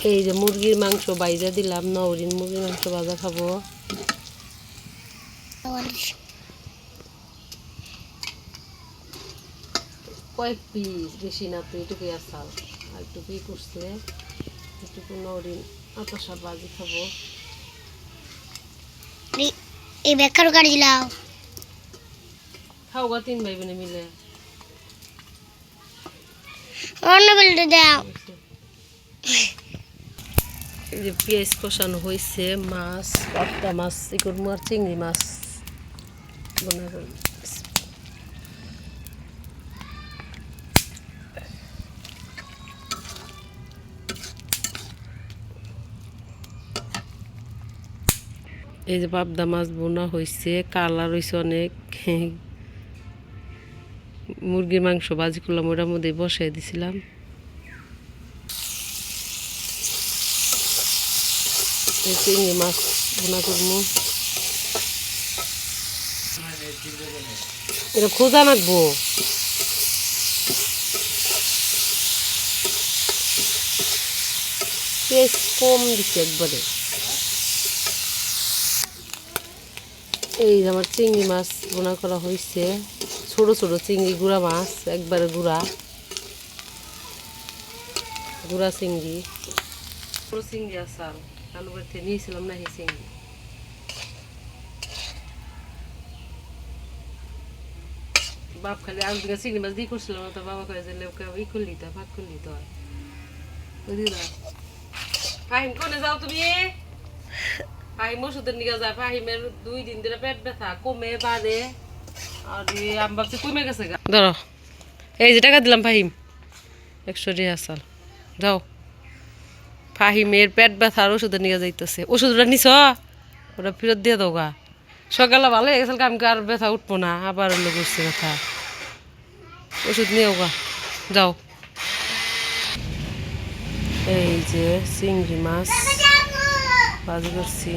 এই যে মুরগির মাংস বাইজা দিলাম, নওরিন মুরগির মাংস ভাজা খাবো। কয়েক পিস, বেশি না তো, এটুকুই আসাল। আর একটুকুই করছে, এটুকু নওরিন আতাসা ভাজি খাবো। এই বেকার গাড়ি দিলাও খাও গা 3 ভাই বোনে মিলে। অন্য বেলটা দাও। এই যে পেঁয়াজ কষানো হয়েছে, মাছ, পাবদা মাছ, ইকর আর চিংড়ি মাছ বোনা করব। এই যে পাবদা মাছ বোনা হয়েছে, কালার হয়েছে অনেক। মুরগির মাংস ভাজি করলাম, ওটার মধ্যে বসাই দিছিলাম। চিংড়ি মাছ বোনা করবো। এটা খোঁজা নাকবো। পেঁয়াজ কম দিচ্ছে একবারে। এই যে আমার চিংড়ি মাছ বোনা করা হয়েছে, ছোট ছোট চিংড়ি, গুঁড়া মাছ, একবারে গুঁড়া গুঁড়া চিংড়ি। ছোট চিংড়ি আসাল, আলু বাড়িতে নিয়েছিলাম না, এই চিংড়ি। বাপ খালি আলু দিকে চিংড়ি মাছ দিয়ে করছিলাম, তো বাবা কয়ে যে ই করলি তো, ভাগ করলি তো। ফাহিম কোনে যাও তুমি? ফাহিম ওষুধের নিয়ে যায়। ফাহিমের 2 দিন ধরে পেট ব্যথা কমে বাড়ে, আর আমি ভাবছি কমে গেছে। ধরো এই যে টাকা দিলাম ফাহিম, 100 টাকা চাল। যাও, ফাহিমের পেট ব্যথার ওষুধের নিয়ে যাইতেছে। ওষুধটা নিছ, ওটা ফেরত দিয়ে দাও গা। সকালে ভালো হয়ে গেছে, আমাকে আর ব্যথা উঠবো না, আবার হলো করছে ব্যথা। ওষুধ নিয়েও গা, যাও। এই যে চিংড়ি মাছ ভাজি করছি।